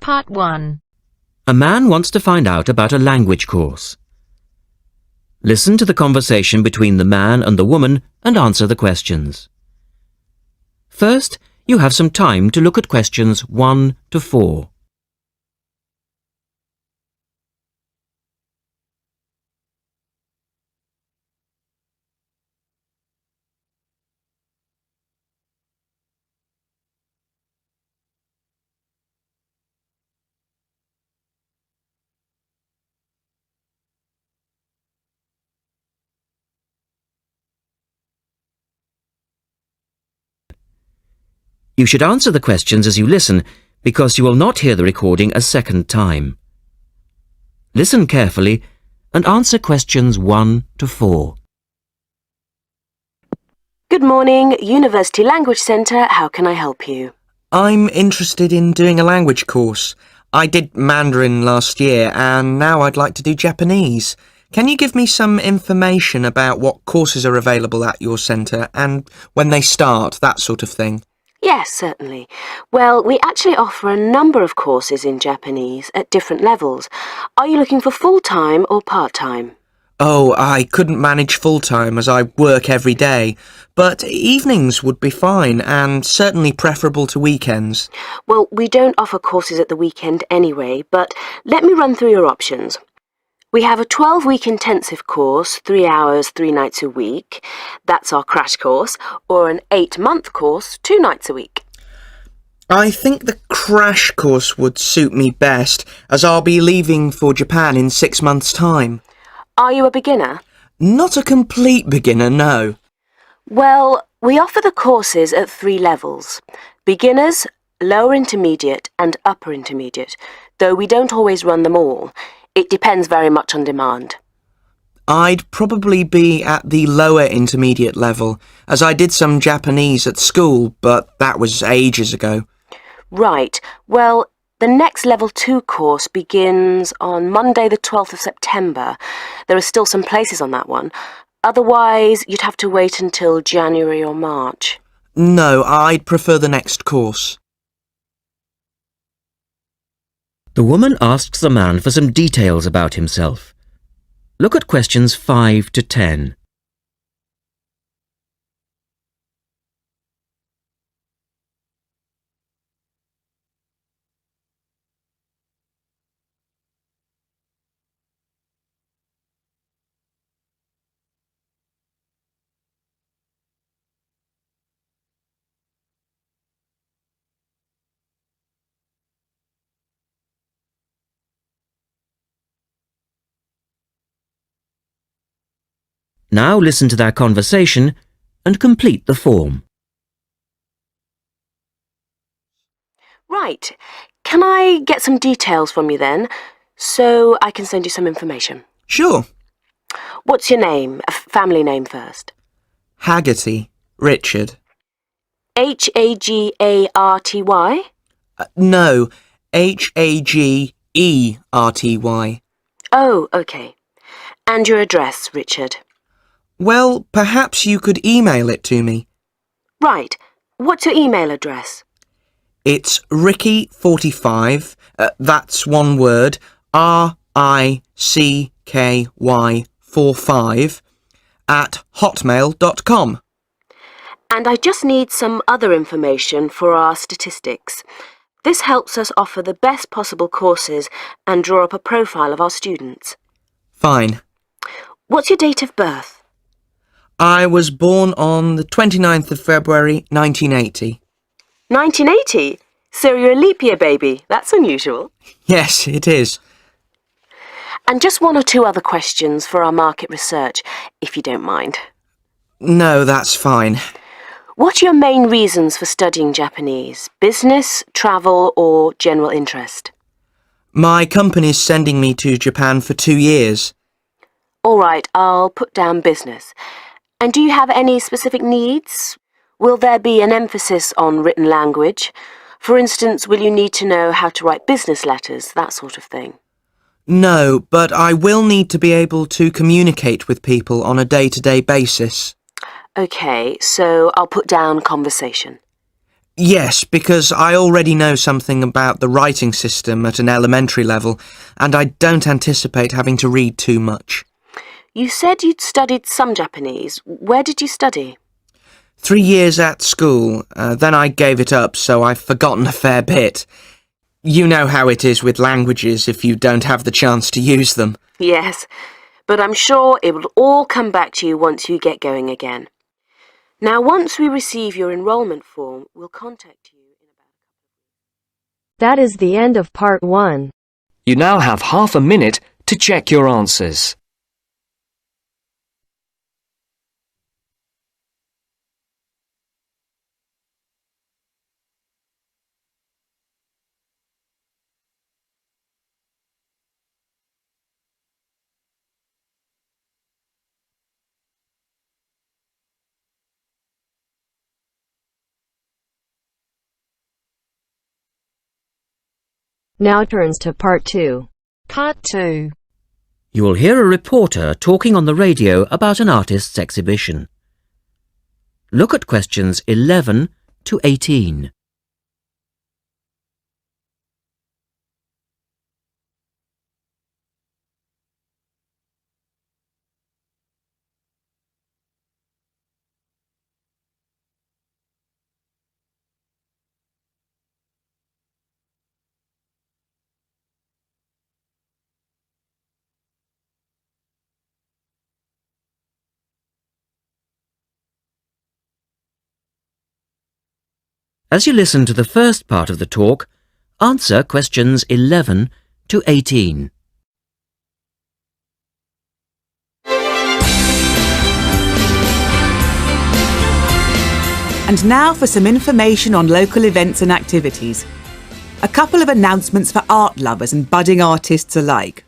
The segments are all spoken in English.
Part 1. A man wants to find out about a language course. Listen to the conversation between the man and the woman and answer the questions. First, you have some time to look at questions 1 to 4. You should answer the questions as you listen, because you will not hear the recording a second time. Listen carefully and answer questions 1 to 4. Good morning, University Language Centre. How can I help you? I'm interested in doing a language course. I did Mandarin last year and now I'd like to do Japanese. Can you give me some information about what courses are available at your centre and when they start, that sort of thing? Yes, certainly. Well, we actually offer a number of courses in Japanese at different levels. Are you looking for full-time or part-time? Oh, I couldn't manage full-time as I work every day, but evenings would be fine and certainly preferable to weekends. Well, we don't offer courses at the weekend anyway, but let me run through your options. We have a 12-week intensive course, 3 hours, 3 nights a week. That's our crash course, or an 8-month course, 2 nights a week. I think the crash course would suit me best, as I'll be leaving for Japan in 6 months' time. Are you a beginner? Not a complete beginner, no. Well, we offer the courses at 3 levels. Beginners, lower intermediate and upper intermediate, though we don't always run them all. It depends very much on demand. I'd probably be at the lower intermediate level, as I did some Japanese at school, but that was ages ago. Right. Well, the next Level 2 course begins on Monday the 12th of September. There are still some places on that one. Otherwise, you'd have to wait until January or March. No, I'd prefer the next course. The woman asks the man for some details about himself. Look at questions 5 to 10. Now listen to their conversation and complete the form. Right. Can I get some details from you then, so I can send you some information? Sure. What's your name? A family name first. Haggerty, Richard. Hagarty? No, Hagerty. Oh, okay. And your address, Richard? Well, perhaps you could email it to me. Right. What's your email address? It's Ricky45, that's one word, RICKY45, at hotmail.com. And I just need some other information for our statistics. This helps us offer the best possible courses and draw up a profile of our students. Fine. What's your date of birth? I was born on the 29th of February, 1980. 1980? So you're a leap year baby. That's unusual. Yes, it is. And just 1 or 2 other questions for our market research, if you don't mind. No, that's fine. What are your main reasons for studying Japanese? Business, travel, or general interest? My company's sending me to Japan for 2 years. All right, I'll put down business. And do you have any specific needs? Will there be an emphasis on written language? For instance, will you need to know how to write business letters, that sort of thing? No, but I will need to be able to communicate with people on a day-to-day basis. OK, so I'll put down conversation. Yes, because I already know something about the writing system at an elementary level, and I don't anticipate having to read too much. You said you'd studied some Japanese. Where did you study? 3 years at school, then I gave it up, so I've forgotten a fair bit. You know how it is with languages if you don't have the chance to use them. Yes, but I'm sure it will all come back to you once you get going again. Now, once we receive your enrolment form, we'll contact you in about... That is the end of part 1. You now have half a minute to check your answers. Now turns to part 2. Part 2. You will hear a reporter talking on the radio about an artist's exhibition. Look at questions 11 to 18. As you listen to the first part of the talk, answer questions 11 to 18. And now for some information on local events and activities. A couple of announcements for art lovers and budding artists alike.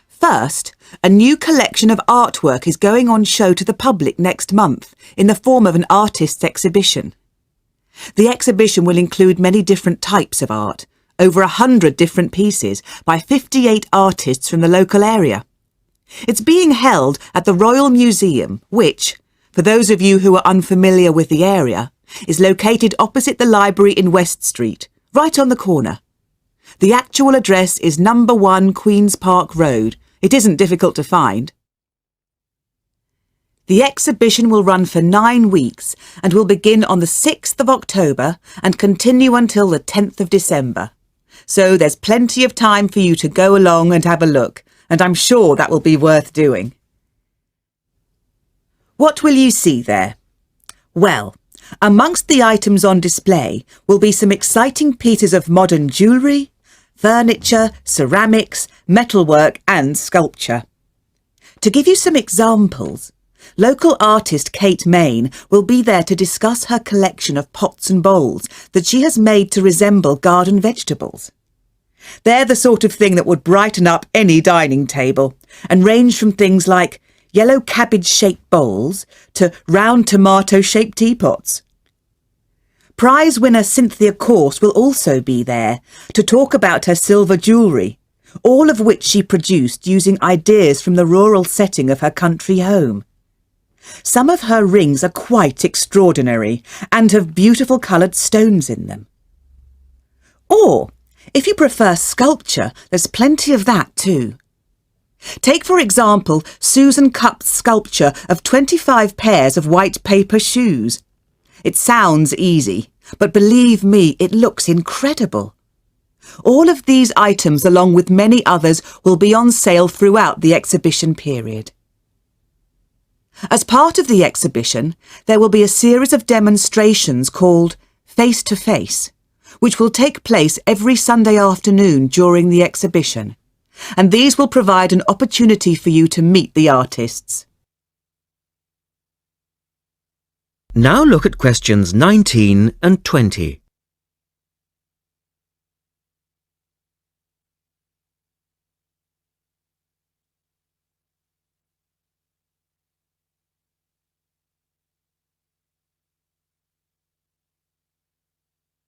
First, a new collection of artwork is going on show to the public next month in the form of an artist's exhibition. The exhibition will include many different types of art, over 100 different pieces by 58 artists from the local area. It's being held at the Royal Museum, which, for those of you who are unfamiliar with the area, is located opposite the library in West Street, right on the corner. The actual address is number 1 Queen's Park Road. It isn't difficult to find. The exhibition will run for 9 weeks and will begin on the 6th of October and continue until the 10th of December. So there's plenty of time for you to go along and have a look, and I'm sure that will be worth doing. What will you see there? Well, amongst the items on display will be some exciting pieces of modern jewellery, furniture, ceramics, metalwork and sculpture. To give you some examples, local artist Kate MAAN will be there to discuss her collection of pots and bowls that she has made to resemble garden vegetables. They're the sort of thing that would brighten up any dining table and range from things like yellow cabbage-shaped bowls to round tomato-shaped teapots. Prize winner Cynthia Corse will also be there to talk about her silver jewellery, all of which she produced using ideas from the rural setting of her country home. Some of her rings are quite extraordinary and have beautiful coloured stones in them. Or, if you prefer sculpture, there's plenty of that too. Take, for example, Susan Cupp's sculpture of 25 pairs of white paper shoes. It sounds easy, but believe me, it looks incredible. All of these items, along with many others, will be on sale throughout the exhibition period. As part of the exhibition, there will be a series of demonstrations called Face to Face, which will take place every Sunday afternoon during the exhibition, and these will provide an opportunity for you to meet the artists. Now look at questions 19 and 20.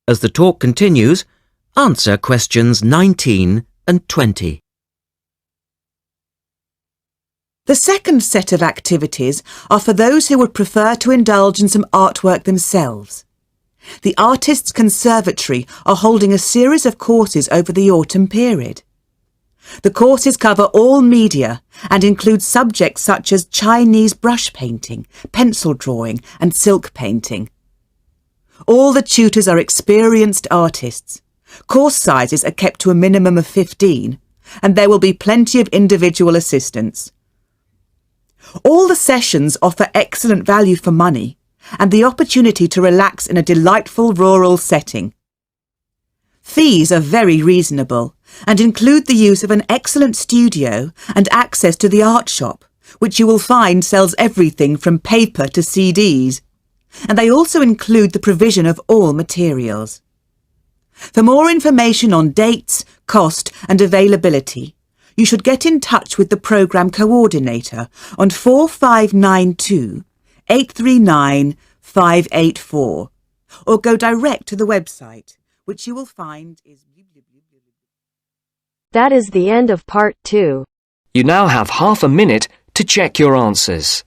As the talk continues, answer questions 19 and 20. The second set of activities are for those who would prefer to indulge in some artwork themselves. The Artists' Conservatory are holding a series of courses over the autumn period. The courses cover all media and include subjects such as Chinese brush painting, pencil drawing and silk painting. All the tutors are experienced artists. Course sizes are kept to a minimum of 15, and there will be plenty of individual assistance. All the sessions offer excellent value for money and the opportunity to relax in a delightful rural setting. Fees are very reasonable and include the use of an excellent studio and access to the art shop, which you will find sells everything from paper to CDs. And they also include the provision of all materials. For more information on dates, cost and availability, you should get in touch with the programme coordinator on 4592 839 584 or go direct to the website, which you will find is... That is the end of part 2. You now have half a minute to check your answers.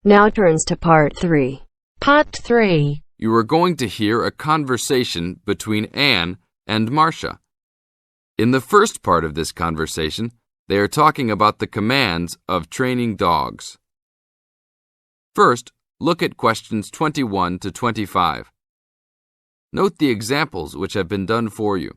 Now turns to part 3. Part 3. You are going to hear a conversation between Anne and Marcia. In the first part of this conversation, they are talking about the commands of training dogs. First, look at questions 21 to 25. Note the examples which have been done for you.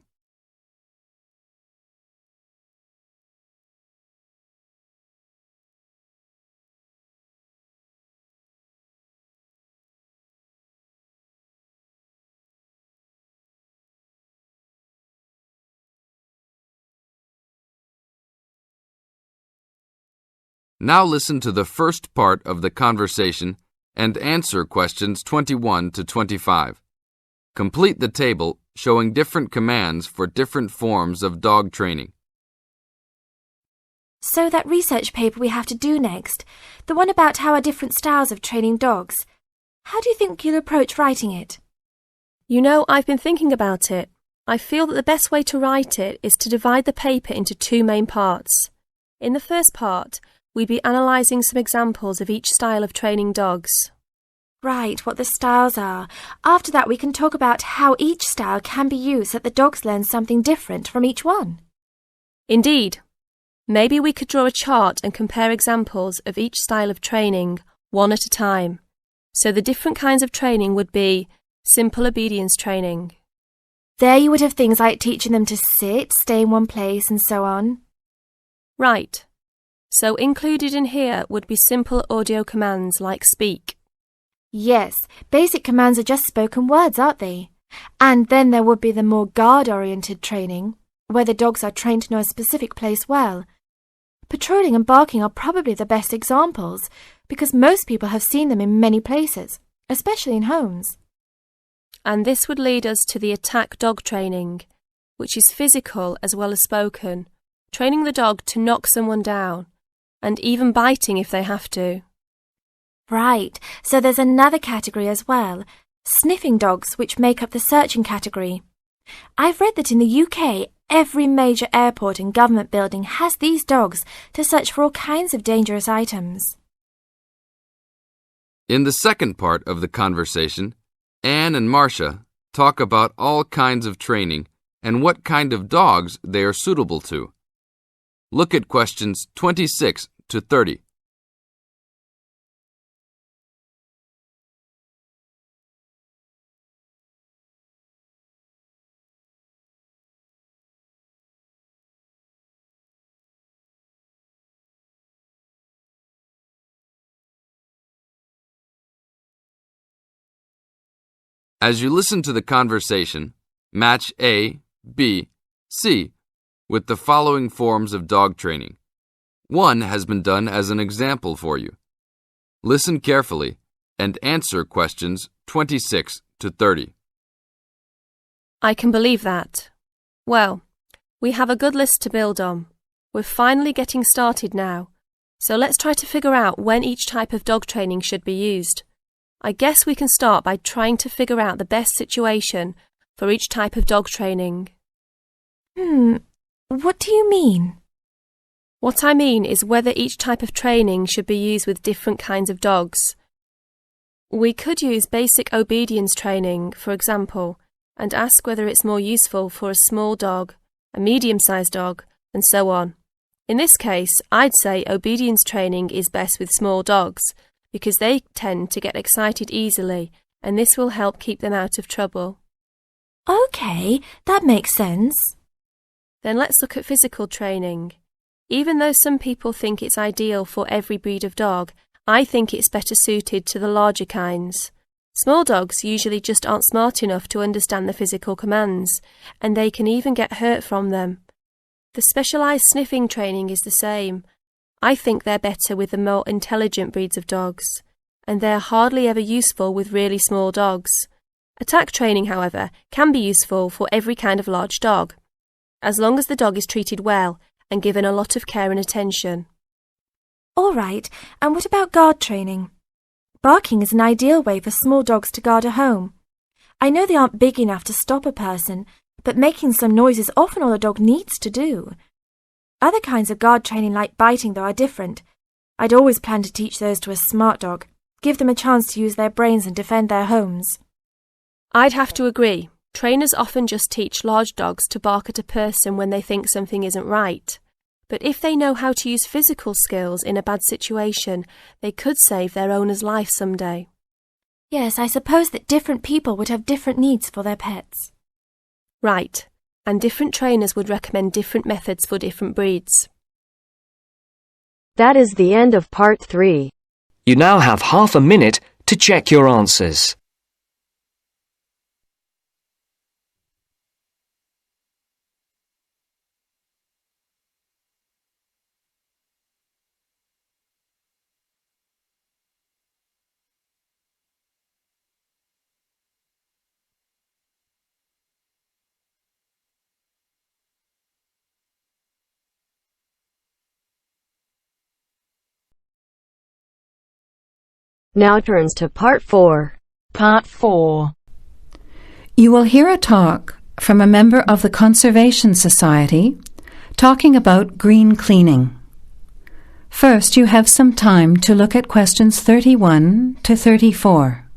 Now listen to the first part of the conversation and answer questions 21 to 25. Complete the table showing different commands for different forms of dog training. So that research paper we have to do next, the one about how are different styles of training dogs, how do you think you'll approach writing it? You know, I've been thinking about it. I feel that the best way to write it is to divide the paper into 2 main parts. In the first part, we'd be analysing some examples of each style of training dogs. Right, what the styles are. After that we can talk about how each style can be used so that the dogs learn something different from each one. Indeed. Maybe we could draw a chart and compare examples of each style of training, one at a time. So the different kinds of training would be simple obedience training. There you would have things like teaching them to sit, stay in one place and so on. Right. So included in here would be simple audio commands like speak. Yes, basic commands are just spoken words, aren't they? And then there would be the more guard-oriented training, where the dogs are trained to know a specific place well. Patrolling and barking are probably the best examples, because most people have seen them in many places, especially in homes. And this would lead us to the attack dog training, which is physical as well as spoken, training the dog to knock someone down, and even biting if they have to. Right, so there's another category as well, sniffing dogs, which make up the searching category. I've read that in the UK, every major airport and government building has these dogs to search for all kinds of dangerous items. In the second part of the conversation, Anne and Marcia talk about all kinds of training and what kind of dogs they are suitable to. Look at questions 26 to 30. As you listen to the conversation, match A, B, C with the following forms of dog training. One has been done as an example for you. Listen carefully and answer questions 26 to 30. I can believe that. Well, we have a good list to build on. We're finally getting started now, so let's try to figure out when each type of dog training should be used. I guess we can start by trying to figure out the best situation for each type of dog training. What do you mean? What I mean is whether each type of training should be used with different kinds of dogs. We could use basic obedience training, for example, and ask whether it's more useful for a small dog, a medium-sized dog, and so on. In this case, I'd say obedience training is best with small dogs, because they tend to get excited easily, and this will help keep them out of trouble. OK, that makes sense. Then let's look at physical training. Even though some people think it's ideal for every breed of dog, I think it's better suited to the larger kinds. Small dogs usually just aren't smart enough to understand the physical commands, and they can even get hurt from them. The specialised sniffing training is the same. I think they're better with the more intelligent breeds of dogs, and they're hardly ever useful with really small dogs. Attack training, however, can be useful for every kind of large dog, as long as the dog is treated well and given a lot of care and attention. All right, and what about guard training? Barking is an ideal way for small dogs to guard a home. I know they aren't big enough to stop a person, but making some noise is often all a dog needs to do. Other kinds of guard training like biting, though, are different. I'd always plan to teach those to a smart dog, give them a chance to use their brains and defend their homes. I'd have to agree. Trainers often just teach large dogs to bark at a person when they think something isn't right. But if they know how to use physical skills in a bad situation, they could save their owner's life someday. Yes, I suppose that different people would have different needs for their pets. Right, and different trainers would recommend different methods for different breeds. That is the end of part 3. You now have half a minute to check your answers. Now turns to part 4. Part 4. You will hear a talk from a member of the Conservation Society talking about green cleaning. First, you have some time to look at questions 31 to 34.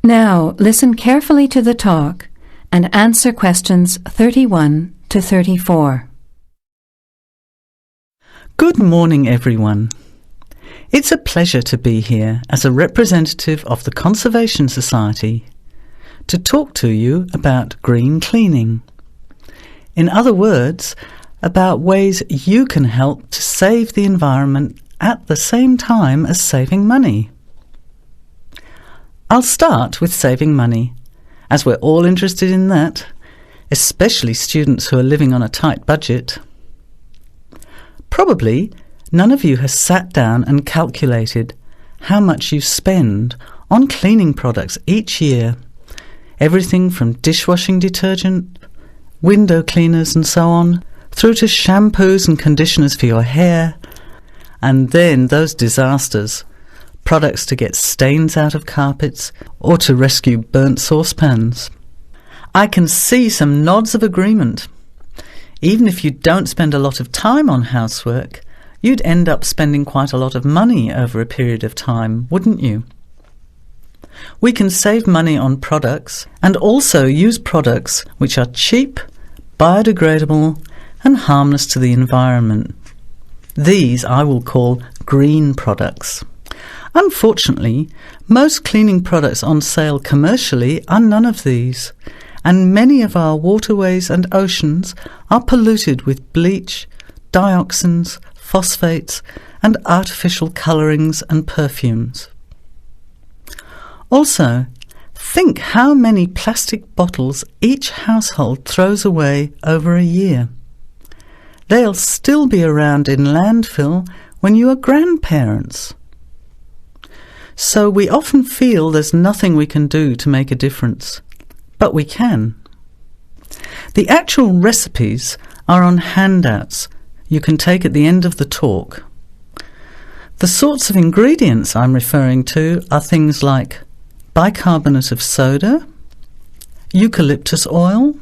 Now, listen carefully to the talk and answer questions 31 to 34. Good morning, everyone. It's a pleasure to be here as a representative of the Conservation Society to talk to you about green cleaning. In other words, about ways you can help to save the environment at the same time as saving money. I'll start with saving money, as we're all interested in that, especially students who are living on a tight budget. Probably none of you has sat down and calculated how much you spend on cleaning products each year. Everything from dishwashing detergent, window cleaners and so on, through to shampoos and conditioners for your hair, and then those disasters, products to get stains out of carpets or to rescue burnt saucepans. I can see some nods of agreement. Even if you don't spend a lot of time on housework, you'd end up spending quite a lot of money over a period of time, wouldn't you? We can save money on products and also use products which are cheap, biodegradable and harmless to the environment. These I will call green products. Unfortunately, most cleaning products on sale commercially are none of these, and many of our waterways and oceans are polluted with bleach, dioxins, phosphates, and artificial colourings and perfumes. Also, think how many plastic bottles each household throws away over a year. They'll still be around in landfill when you are grandparents. So we often feel there's nothing we can do to make a difference, but we can. The actual recipes are on handouts you can take at the end of the talk. The sorts of ingredients I'm referring to are things like bicarbonate of soda, eucalyptus oil,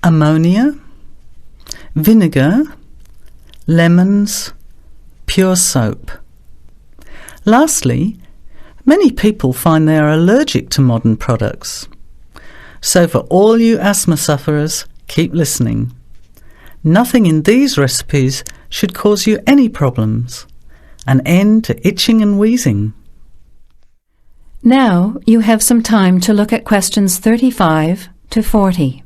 ammonia, vinegar, lemons, pure soap. Lastly, many people find they are allergic to modern products. So for all you asthma sufferers, keep listening. Nothing in these recipes should cause you any problems. An end to itching and wheezing. Now you have some time to look at questions 35 to 40.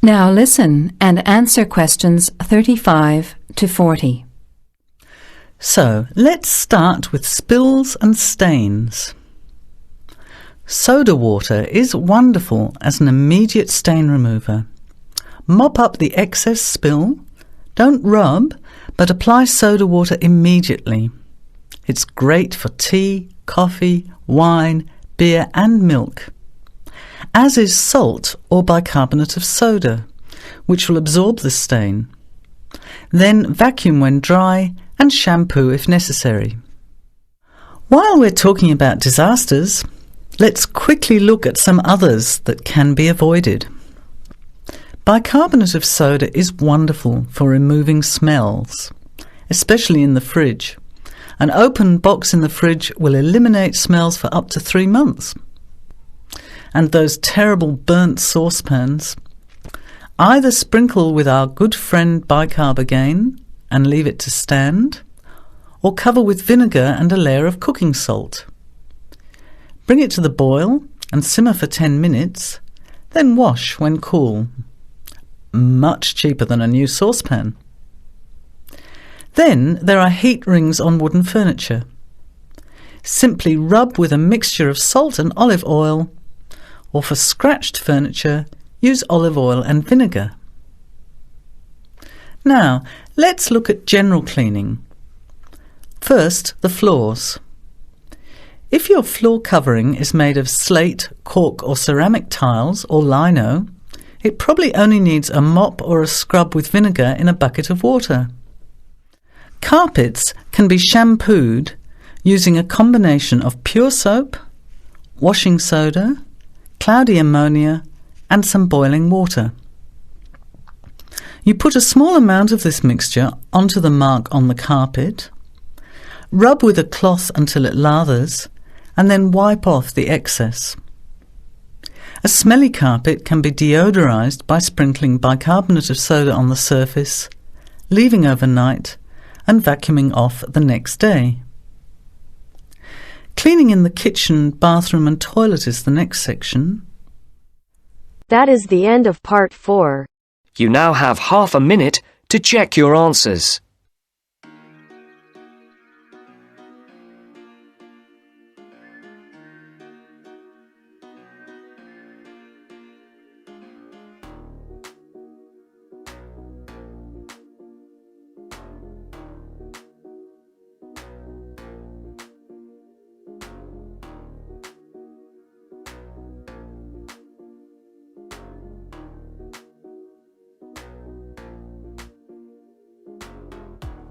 Now listen and answer questions 35 to 40. So, let's start with spills and stains. Soda water is wonderful as an immediate stain remover. Mop up the excess spill. Don't rub, but apply soda water immediately. It's great for tea, coffee, wine, beer and milk. As is salt or bicarbonate of soda, which will absorb the stain. Then vacuum when dry and shampoo if necessary. While we're talking about disasters, let's quickly look at some others that can be avoided. Bicarbonate of soda is wonderful for removing smells, especially in the fridge. An open box in the fridge will eliminate smells for up to 3 months. And those terrible burnt saucepans, either sprinkle with our good friend bicarb again and leave it to stand, or cover with vinegar and a layer of cooking salt. Bring it to the boil and simmer for 10 minutes, then wash when cool. Much cheaper than a new saucepan. Then there are heat rings on wooden furniture. Simply rub with a mixture of salt and olive oil, or for scratched furniture, use olive oil and vinegar. Now, let's look at general cleaning. First, the floors. If your floor covering is made of slate, cork or ceramic tiles or lino, it probably only needs a mop or a scrub with vinegar in a bucket of water. Carpets can be shampooed using a combination of pure soap, washing soda, cloudy ammonia and some boiling water. You put a small amount of this mixture onto the mark on the carpet, rub with a cloth until it lathers, and then wipe off the excess. A smelly carpet can be deodorized by sprinkling bicarbonate of soda on the surface, leaving overnight, and vacuuming off the next day. Cleaning in the kitchen, bathroom and toilet is the next section. That is the end of part 4. You now have half a minute to check your answers.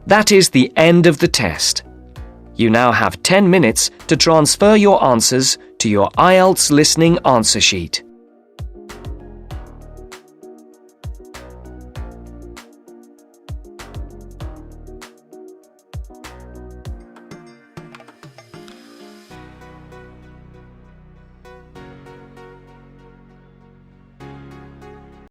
That is the end of the test. You now have 10 minutes to transfer your answers to your Ielts listening answer sheet.